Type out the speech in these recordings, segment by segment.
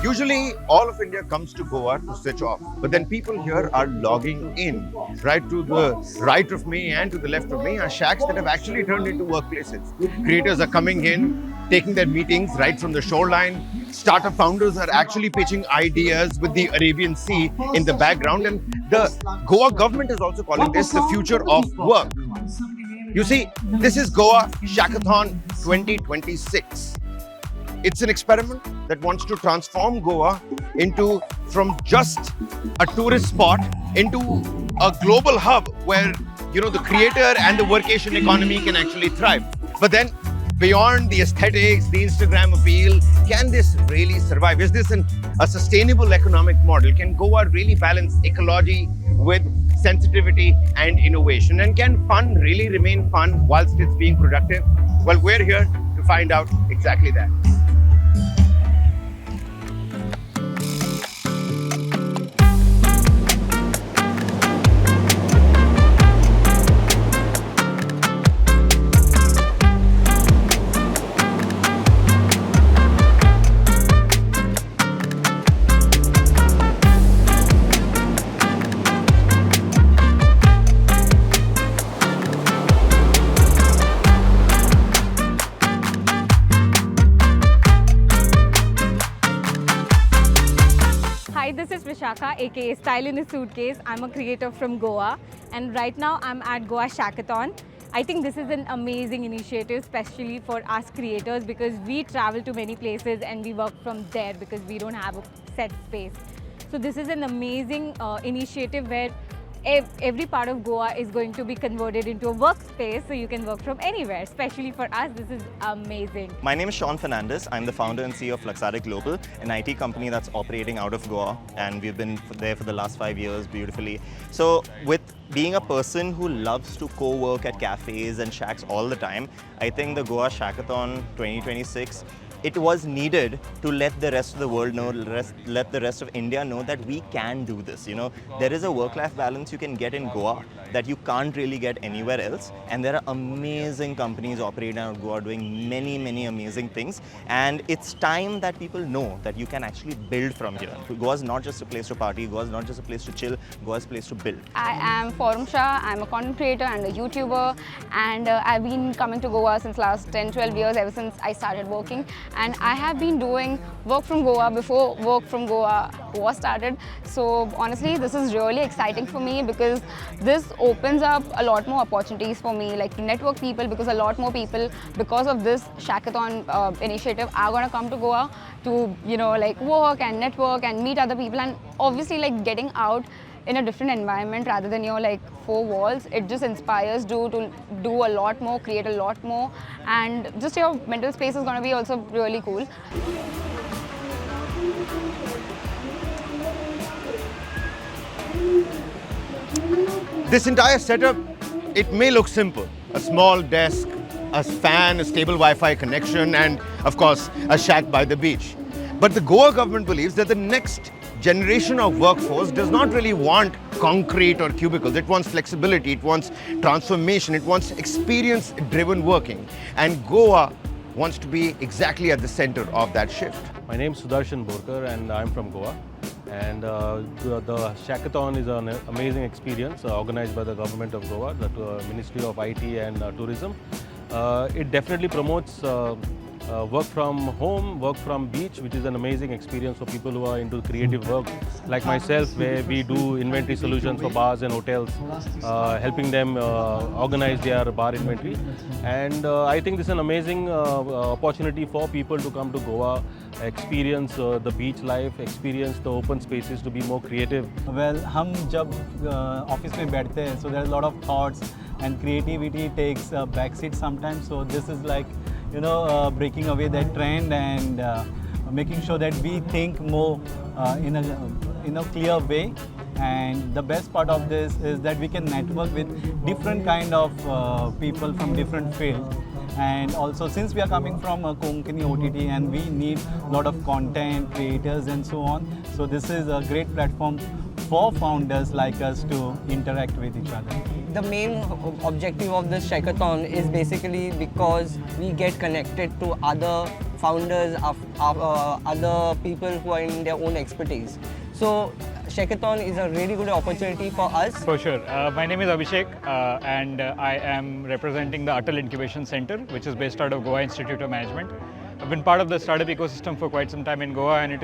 Usually, all of India comes to Goa to switch off, but then people here are logging in. Right to the right of me and to the left of me are shacks that have actually turned into workplaces. Creators are coming in, taking their meetings right from the shoreline. Startup founders are actually pitching ideas with the Arabian Sea in the background, and the Goa government is also calling this the future of work. You see, this is Goa Shackathon 2026. It's an experiment that wants to transform Goa from just a tourist spot into a global hub where, the creator and the workation economy can actually thrive. But then beyond the aesthetics, the Instagram appeal, can this really survive? Is this a sustainable economic model? Can Goa really balance ecology with sensitivity and innovation? And can fun really remain fun whilst it's being productive? Well, we're here to find out exactly that. Hi, this is Vishakha, aka Style in a Suitcase. I'm a creator from Goa, and right now I'm at Goa Shackathon. I think this is an amazing initiative, especially for us creators, because we travel to many places and we work from there because we don't have a set space. So this is an amazing initiative where every part of Goa is going to be converted into a workspace, so you can work from anywhere. Especially for us, this is amazing. My name is Sean Fernandez. I'm the founder and CEO of Luxaric Global, an IT company that's operating out of Goa, and we've been there for the last 5 years beautifully. So with being a person who loves to co-work at cafes and shacks all the time, I think the Goa Shackathon 2026, it was needed to let the rest of the world know, let the rest of India know that we can do this. There is a work-life balance you can get in Goa that you can't really get anywhere else. And there are amazing companies operating out of Goa doing many, many amazing things. And it's time that people know that you can actually build from here. Goa is not just a place to party, Goa is not just a place to chill, Goa is a place to build. I am Forum Shah. I'm a content creator and a YouTuber, and I've been coming to Goa since last 10-12 years, ever since I started working. And I have been doing work from Goa before work from Goa was started. So honestly, this is really exciting for me because this opens up a lot more opportunities for me, like to network people, because a lot more people, because of this Shackathon initiative, are going to come to Goa to, work and network and meet other people, and obviously getting out in a different environment rather than your four walls. It just inspires you to do a lot more, create a lot more, and just your mental space is going to be also really cool. This entire setup, it may look simple. A small desk, a fan, a stable Wi-Fi connection, and of course, a shack by the beach. But the Goa government believes that the next generation of workforce does not really want concrete or cubicles. It wants flexibility, it wants transformation, it wants experience-driven working. And Goa wants to be exactly at the center of that shift. My name is Sudarshan Borkar and I'm from Goa. And the Shackathon is an amazing experience organized by the government of Goa, the Ministry of IT and Tourism. It definitely promotes work from home, work from beach, which is an amazing experience for people who are into creative work like myself, where we do inventory solutions for bars and hotels, helping them organize their bar inventory. And I think this is an amazing opportunity for people to come to Goa, experience the beach life, experience the open spaces, to be more creative. Well, हम जब office में बैठते हैं, so there are a lot of thoughts and creativity takes a backseat sometimes. So this is breaking away that trend and making sure that we think more in a clear way. And the best part of this is that we can network with different kind of people from different fields. And also, since we are coming from a Konkani OTT and we need a lot of content creators and so on, so this is a great platform for founders like us to interact with each other. The main objective of this Shackathon is basically because we get connected to other founders, other people who are in their own expertise. So Shackathon is a really good opportunity for us. For sure. My name is Abhishek and I am representing the Atal Incubation Center, which is based out of Goa Institute of Management. I've been part of the startup ecosystem for quite some time in Goa, and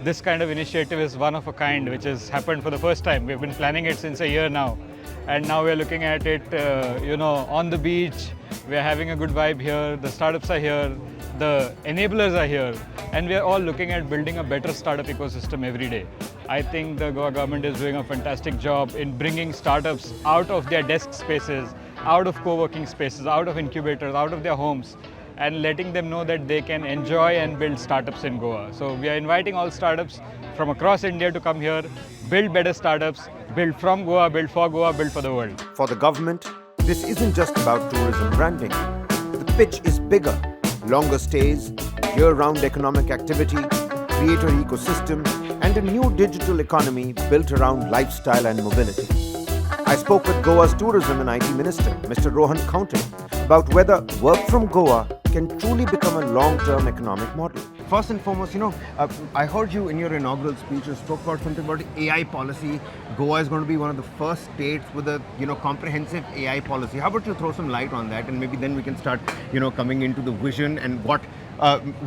this kind of initiative is one of a kind, which has happened for the first time. We've been planning it since a year now, and now we're looking at it, on the beach. We're having a good vibe here. The startups are here. The enablers are here, and we are all looking at building a better startup ecosystem every day. I think the Goa government is doing a fantastic job in bringing startups out of their desk spaces, out of co-working spaces, out of incubators, out of their homes, and letting them know that they can enjoy and build startups in Goa. So we are inviting all startups from across India to come here, build better startups, build from Goa, build for Goa, build for the world. For the government, this isn't just about tourism branding. The pitch is bigger. Longer stays, year-round economic activity, creator ecosystem, and a new digital economy built around lifestyle and mobility. I spoke with Goa's Tourism and IT Minister, Mr. Rohan Khaunte, about whether work from Goa can truly become a long-term economic model. First and foremost, I heard you in your inaugural speech, you spoke about something about AI policy. Goa is going to be one of the first states with a, comprehensive AI policy. How about you throw some light on that, and maybe then we can start, coming into the vision and what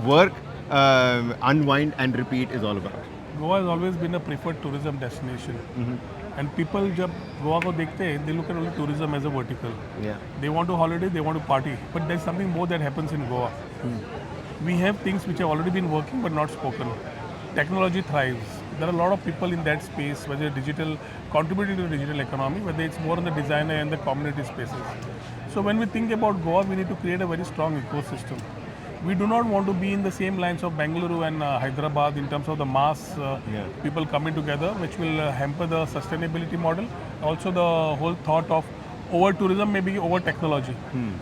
work, unwind and repeat is all about. Goa has always been a preferred tourism destination. And people, जब Goa को देखते हैं, they look at only tourism as a vertical. Yeah. They want to holiday, they want to party. But there's something more that happens in Goa. We have things which have already been working but not spoken. Technology thrives. There are a lot of people in that space, whether digital, contributing to the digital economy, whether it's more on the designer and the community spaces. So when we think about Goa, we need to create a very strong ecosystem. We do not want to be in the same lines of Bengaluru and Hyderabad in terms of the mass people coming together, which will hamper the sustainability model. Also the whole thought of over tourism, maybe over technology.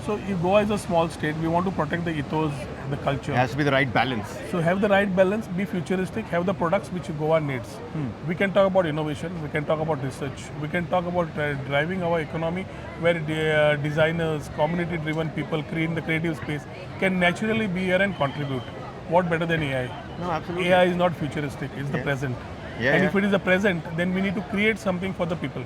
So if Goa is a small state, we want to protect the ethos, the culture. It has to be the right balance. So have the right balance, be futuristic, have the products which Goa needs. We can talk about innovation, we can talk about research, we can talk about driving our economy where designers, community-driven people creating the creative space can naturally be here and contribute. What better than AI? No, absolutely. AI is not futuristic, it's the present. And if it is the present, then we need to create something for the people.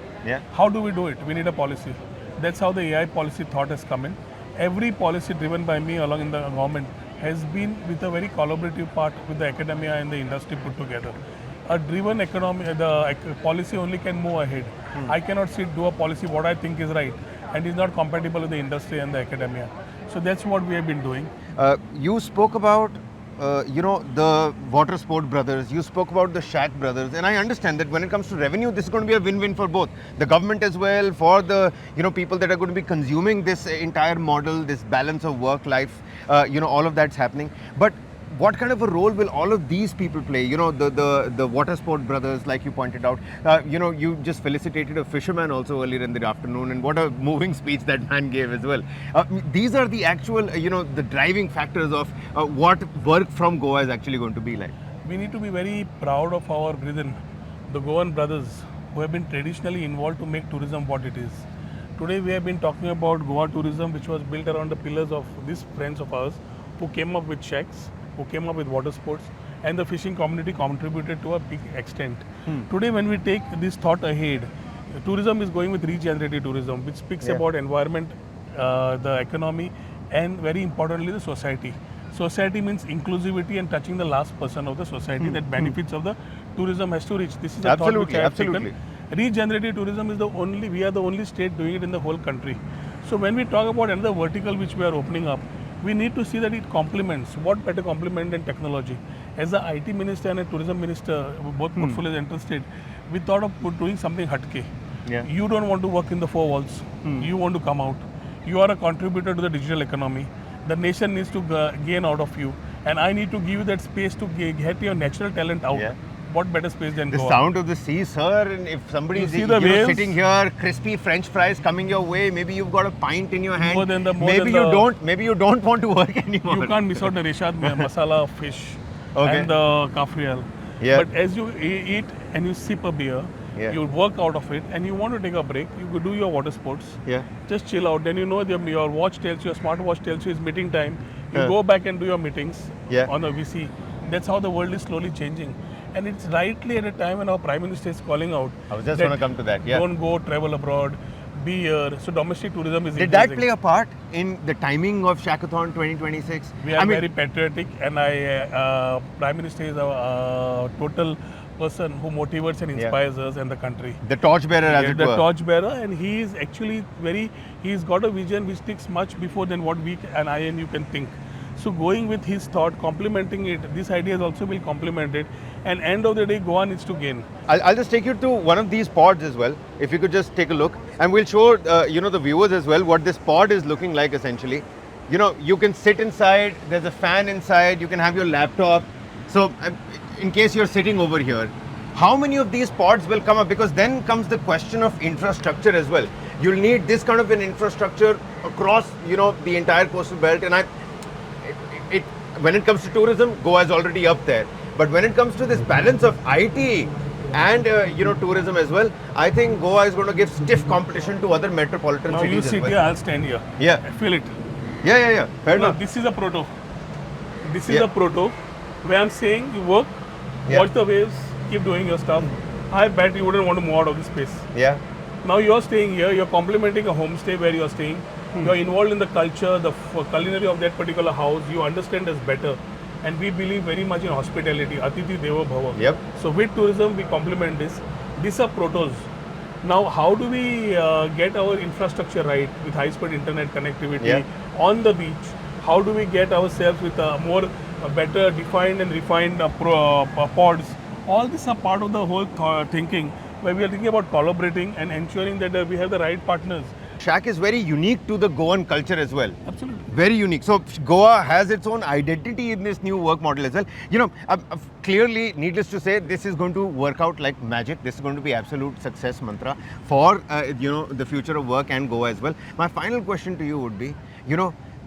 How do we do it? We need a policy. That's how the AI policy thought has come in. Every policy driven by me along in the government has been with a very collaborative part with the academia and the industry put together. A driven economy, the policy only can move ahead. I cannot do a policy what I think is right and is not compatible with the industry and the academia. So that's what we have been doing. You spoke about the water sport brothers, you spoke about the Shack brothers, and I understand that when it comes to revenue, this is going to be a win-win for both. The government as well, for the people that are going to be consuming this entire model, this balance of work life, all of that's happening. But what kind of a role will all of these people play? The water sport brothers, like you pointed out. You just felicitated a fisherman also earlier in the afternoon, and what a moving speech that man gave as well. These are the actual, the driving factors of what work from Goa is actually going to be like. We need to be very proud of our brethren, the Goan brothers, who have been traditionally involved to make tourism what it is. Today we have been talking about Goa tourism, which was built around the pillars of these friends of ours who came up with shacks, who came up with water sports, and the fishing community contributed to a big extent. Today when we take this thought ahead, tourism is going with regenerative tourism, which speaks about environment, the economy, and very importantly the society. Society means inclusivity and touching the last person of the society that benefits of the tourism has to reach. This is a thought which I have taken. Regenerative tourism is we are the only state doing it in the whole country. So when we talk about another vertical which we are opening up, we need to see that it complements. What better complement than technology? As the IT Minister and a Tourism Minister, both portfolios interested, we thought of doing something hatke. You don't want to work in the four walls. You want to come out. You are a contributor to the digital economy. The nation needs to gain out of you. And I need to give you that space to get your natural talent out. What better space than the Goa? Sound of the sea, sir. And if somebody is sitting here, crispy French fries coming your way, maybe you've got a pint in your hand. Maybe you don't want to work anymore. You can't miss out the reshad masala fish and the kafriel. But as you eat and you sip a beer, you work out of it, and you want to take a break, you could do your water sports. Just chill out. Then you know your watch tells you, your smartwatch tells you it's meeting time. You go back and do your meetings Yeah. on a VC. That's how the world is slowly changing. And it's rightly at a time when our Prime Minister is calling out. I was just that going to come to that. Yeah. Don't go travel abroad, be here. So domestic tourism is Did that increasing. play a part in the timing of Shackathon 2026? We are very patriotic, and Prime Minister is a total person who motivates and inspires us and the country. The torchbearer, as it The were. torchbearer, and he is actually he's got a vision which takes much before than what we and I and you can think. So going with his thought, complementing it, this idea also will complement it, and end of the day, Goa needs to gain. I'll just take you to one of these pods as well. If you could just take a look, and we'll show the viewers as well what this pod is looking like essentially. You know, you can sit inside. There's a fan inside. You can have your laptop. So, in case you're sitting over here, how many of these pods will come up? Because then comes the question of infrastructure as well. You'll need this kind of an infrastructure across, the entire coastal belt. And when it comes to tourism, Goa is already up there. But when it comes to this balance of IT and tourism as well, I think Goa is going to give stiff competition to other metropolitan Now cities you as sit well. here, I'll stand here. Yeah. I feel it. Yeah. Fair No, enough. this is a proto. This is Yeah. a proto where I'm saying you work, watch the waves, keep doing your stuff. I bet you wouldn't want to move out of this space. Yeah. Now you're staying here, you're complementing a homestay where you're staying. You're involved in the culture, the culinary of that particular house. You understand us better. And we believe very much in hospitality, Atithi Devo Bhava. Yep. So with tourism, we complement this. These are protos. Now, how do we get our infrastructure right with high-speed internet connectivity on the beach? How do we get ourselves with a better defined and refined pods? All these are part of the whole thinking, where we are thinking about collaborating and ensuring that we have the right partners. Shack is very unique to the Goan culture as well. Absolutely. Very unique. So Goa has its own identity in this new work model as well. Clearly, needless to say, this is going to work out like magic. This is going to be absolute success mantra for the future of work and Goa as well. My final question to you would be,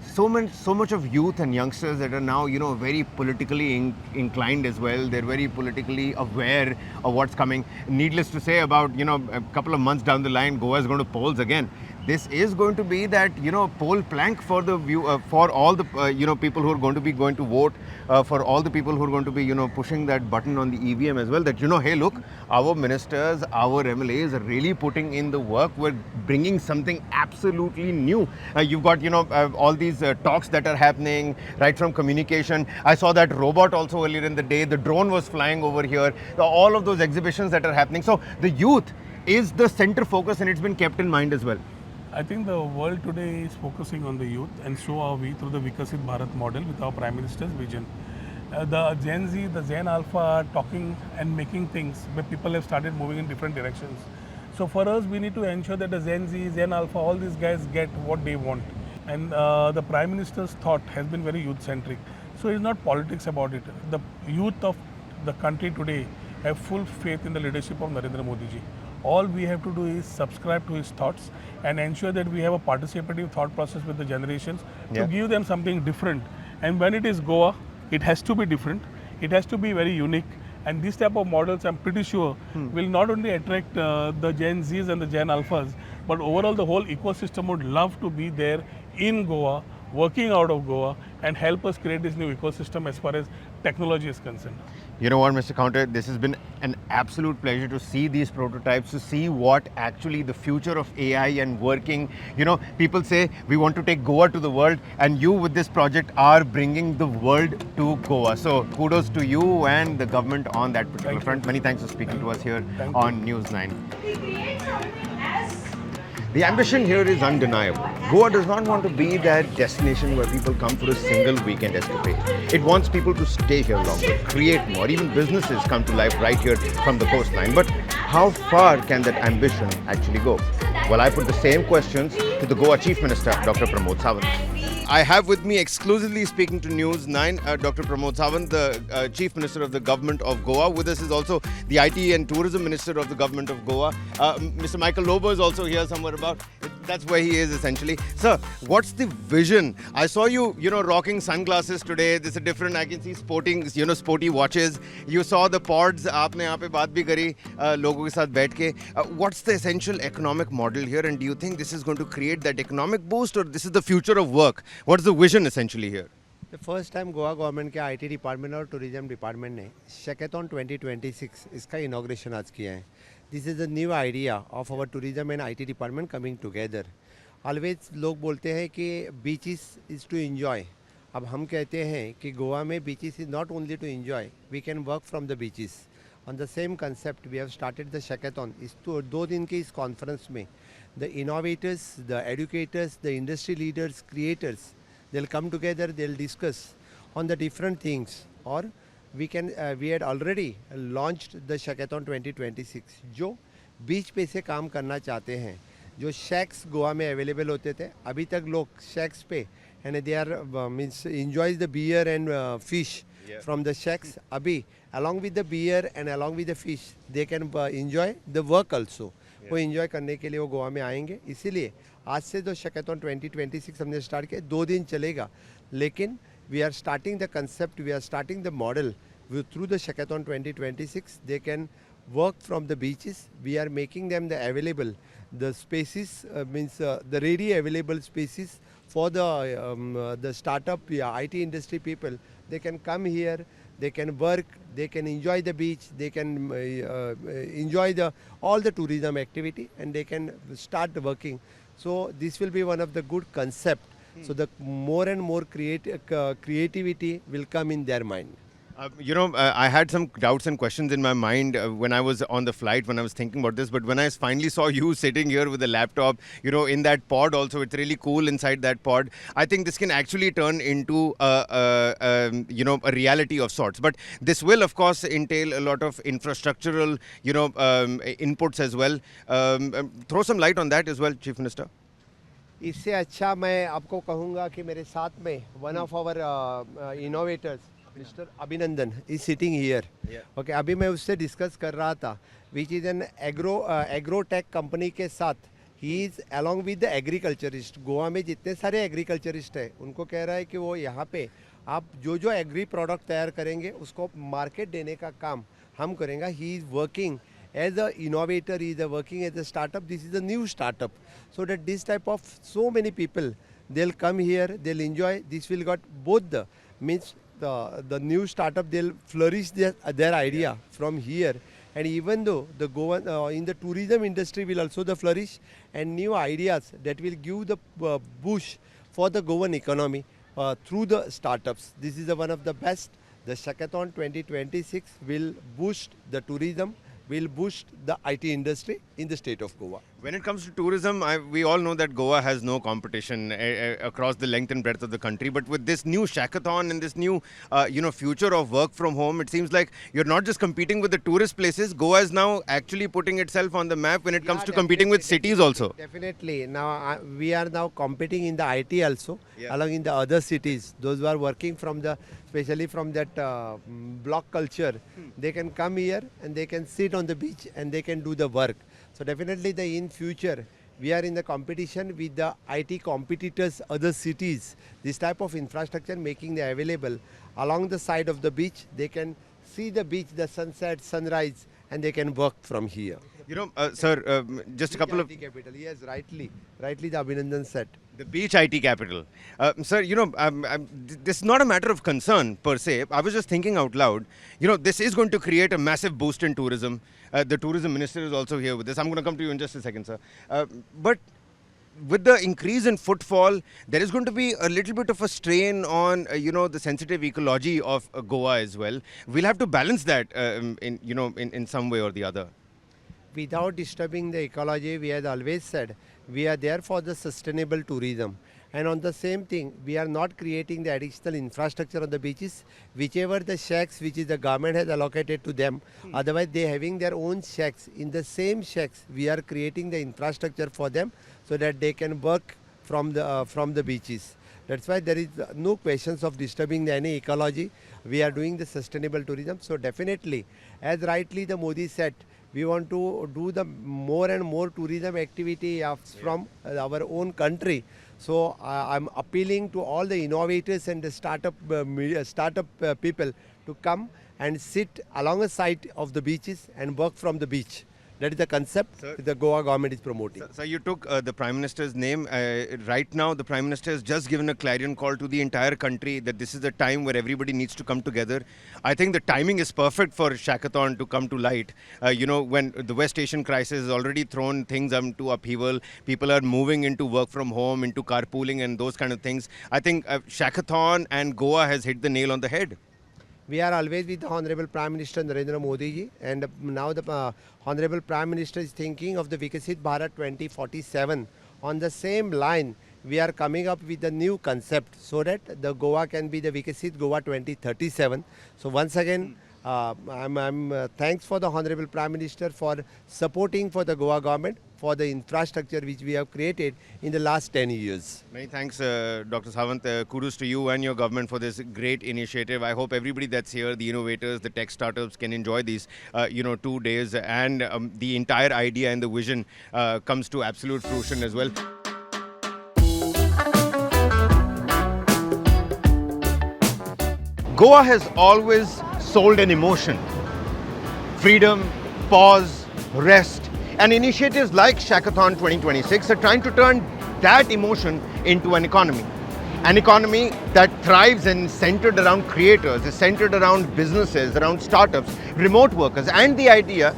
so much of youth and youngsters that are now, very politically inclined as well. They're very politically aware of what's coming. Needless to say, about, a couple of months down the line, Goa is going to polls again. This is going to be that, poll plank for the for all the, people who are going to vote, for all the people who are going to be, pushing that button on the EVM as well, that, hey, look, our ministers, our MLAs are really putting in the work. We're bringing something absolutely new. You've got, all these talks that are happening, right from communication. I saw that robot also earlier in the day. The drone was flying over here. All of those exhibitions that are happening. So the youth is the center focus, and it's been kept in mind as well. I think the world today is focusing on the youth, and so are we through the Vikasit Bharat model with our Prime Minister's vision. The Gen Z, the Gen Alpha are talking and making things where people have started moving in different directions. So for us, we need to ensure that the Gen Z, Gen Alpha, all these guys get what they want. And the Prime Minister's thought has been very youth-centric. So it's not politics about it. The youth of the country today have full faith in the leadership of Narendra Modi ji. All we have to do is subscribe to his thoughts and ensure that we have a participative thought process with the generations to give them something different. And when it is Goa, it has to be different. It has to be very unique. And these type of models, I'm pretty sure, will not only attract the Gen Zs and the Gen Alphas, but overall the whole ecosystem would love to be there in Goa, working out of Goa, and help us create this new ecosystem as far as technology is concerned. You know what, Mr. Khaunte, this has been an absolute pleasure to see these prototypes, to see what actually the future of AI and working. People say we want to take Goa to the world, and you with this project are bringing the world to Goa. So kudos to you and the government on that particular front. Many thanks for speaking to us here on News 9. The ambition here is undeniable. Goa does not want to be that destination where people come for a single weekend escapade. It wants people to stay here longer, create more. Even businesses come to life right here from the coastline. But how far can that ambition actually go? Well, I put the same questions to the Goa Chief Minister, Dr. Pramod Sawant. I have with me exclusively speaking to News 9, Dr. Pramod Sawant, the Chief Minister of the Government of Goa. With us is also the IT and Tourism Minister of the Government of Goa. Mr. Michael Lobo is also here somewhere about. That's where he is essentially. Sir, what's the vision? I saw you, rocking sunglasses today. This is different. I can see sporty watches. You saw the pods. Aapne yahan pe baat bhi kari logon ke saath baith ke. What's the essential economic model here, and do you think this is going to create that economic boost, or this is the future of work? What's the vision essentially here? The first time Goa government के IT department और tourism department ने शैकाथॉन 2026 इसका inauguration आज किया है. This is a new idea of our tourism and IT department coming together. Always लोग बोलते हैं कि beaches is to enjoy. अब हम कहते हैं कि गोवा में beaches is not only to enjoy, we can work from the beaches. On the same concept, we have started the Shackathon. इस 2 दिन के इस कॉन्फ्रेंस में the innovators, the educators, the industry leaders, creators, they'll come together, they'll discuss on the different things. Or we had already launched the Shackathon 2026 जो बीच पे से काम करना चाहते हैं. जो शैक्स गोवा में अवेलेबल होते थे, अभी तक लोग शैक्स पे and they are means enjoys the beer and fish from the shacks. Abhi along with the beer and along with the fish they can enjoy the work also. वो enjoy करने के लिए वो गोवा में आएंगे. इसीलिए आज से जो शैकाथॉन 2026 हमने स्टार्ट किया 2 दिन चलेगा, लेकिन we are starting the concept, we are starting the model through the Shackathon 2026. They can work from the beaches. We are making them the available, the spaces means the ready available spaces for the startup IT industry people. They can come here, they can work, they can enjoy the beach, they can enjoy all the tourism activity, and they can start working. So this will be one of the good concept. So the more and more creativity will come in their mind. I had some doubts and questions in my mind when I was on the flight, when I was thinking about this. But when I finally saw you sitting here with a laptop, in that pod also, it's really cool inside that pod. I think this can actually turn into a reality of sorts. But this will, of course, entail a lot of infrastructural, inputs as well. Throw some light on that as well, Chief Minister. इससे अच्छा मैं आपको कहूँगा कि मेरे साथ में one of our innovators, Mr. Abhinandan, is sitting here. Okay, अभी मैं उससे डिस्कस कर रहा था, which is an agrotech company के साथ. He is along with the agriculturist. Goa में जितने सारे एग्रीकल्चरिस्ट हैं, उनको कह रहा है कि वो यहाँ पे आप जो एग्री प्रोडक्ट तैयार करेंगे उसको मार्केट देने का काम हम करेंगे. He is working as an innovator, he is working as a startup. This is a new startup. So that this type of so many people, they'll come here, they'll enjoy. This will got both the new startup, they'll flourish their idea from here. And even though the Goa in the tourism industry will also flourish, and new ideas that will give the push for the Goan economy through the startups. This is one of the best. The Shackathon 2026 will boost the tourism, will boost the IT industry in the state of Goa. When it comes to tourism, we all know that Goa has no competition across the length and breadth of the country. But with this new Shackathon and this new, future of work from home, it seems like you're not just competing with the tourist places. Goa is now actually putting itself on the map when it comes to competing with cities also. Definitely. Now we are now competing in the IT also, along in the other cities. Those who are working from especially from that block culture, they can come here and they can sit on the beach and they can do the work. So definitely in future, we are in the competition with the IT competitors, other cities. This type of infrastructure making the available along the side of the beach. They can see the beach, the sunset, sunrise, and they can work from here. Sir, just a couple of... IT capital, yes, rightly the Abhinandan said. The beach IT capital. Sir, this is not a matter of concern per se. I was just thinking out loud. This is going to create a massive boost in tourism. The tourism minister is also here with this. I'm going to come to you in just a second, sir. But with the increase in footfall, there is going to be a little bit of a strain on, the sensitive ecology of Goa as well. We'll have to balance that, in some way or the other. Without disturbing the ecology, we have always said, we are there for the sustainable tourism. And on the same thing, we are not creating the additional infrastructure on the beaches, whichever the shacks which is the government has allocated to them. Otherwise, they having their own shacks. In the same shacks, we are creating the infrastructure for them so that they can work from the beaches. That's why there is no questions of disturbing any ecology. We are doing the sustainable tourism. So definitely, as rightly the Modi said, we want to do the more and more tourism activity from our own country. So I'm appealing to all the innovators and the startup people to come and sit along the side of the beaches and work from the beach. That is the concept the Goa government is promoting. So you took the Prime Minister's name. Right now, the Prime Minister has just given a clarion call to the entire country that this is a time where everybody needs to come together. I think the timing is perfect for Shackathon to come to light. When the West Asian crisis has already thrown things into upheaval, people are moving into work from home, into carpooling and those kind of things. I think Shackathon and Goa has hit the nail on the head. We are always with the Honorable Prime Minister Narendra Modi ji, and now the Honorable Prime Minister is thinking of the Vikasit Bharat 2047. On the same line, we are coming up with a new concept so that the Goa can be the Vikasit Goa 2037. So once again, I'm thanks for the Honorable Prime Minister for supporting for the Goa government for the infrastructure which we have created in the last 10 years. Many thanks, Dr. Sawant. Kudos to you and your government for this great initiative. I hope everybody that's here, the innovators, the tech startups, can enjoy these, 2 days, and the entire idea and the vision comes to absolute fruition as well. Goa has always sold an emotion: freedom, pause, rest. And initiatives like Shackathon 2026 are trying to turn that emotion into an economy. An economy that thrives and is centered around creators, is centered around businesses, around startups, remote workers, and the idea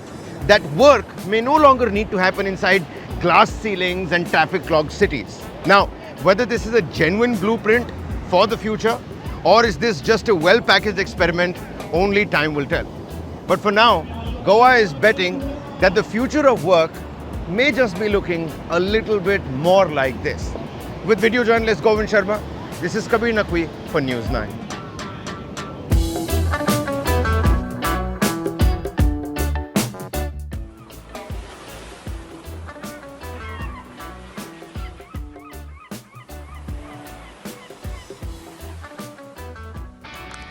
that work may no longer need to happen inside glass ceilings and traffic clogged cities. Now, whether this is a genuine blueprint for the future, or is this just a well-packaged experiment, only time will tell. But for now, Goa is betting that the future of work may just be looking a little bit more like this. With video journalist Govind Sharma, this is Kabir Naqvi for News 9.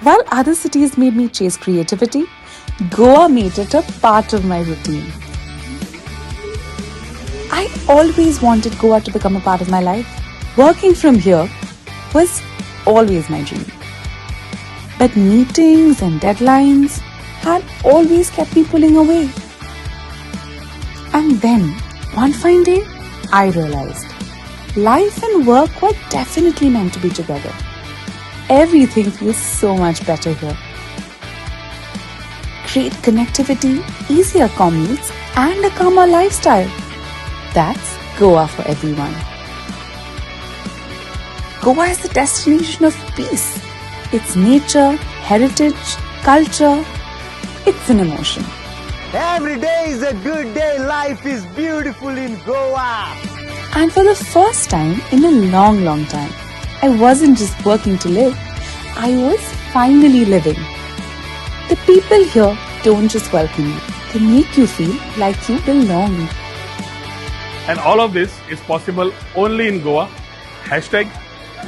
While other cities made me chase creativity, Goa made it a part of my routine. I always wanted Goa to become a part of my life. Working from here was always my dream. But meetings and deadlines had always kept me pulling away. And then, one fine day, I realized life and work were definitely meant to be together. Everything feels so much better here. Great connectivity, easier commutes, and a calmer lifestyle. That's Goa for everyone. Goa is the destination of peace. It's nature, heritage, culture. It's an emotion. Every day is a good day. Life is beautiful in Goa. And for the first time in a long, long time, I wasn't just working to live. I was finally living. The people here don't just welcome you. They make you feel like you belong. And all of this is possible only in Goa.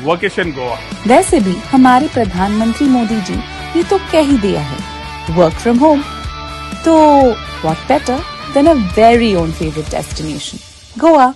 #workation Goa. वैसे भी हमारे प्रधानमंत्री मोदी जी ये तो कह ही दिया है, work from home. तो what better than a very own favorite destination, Goa.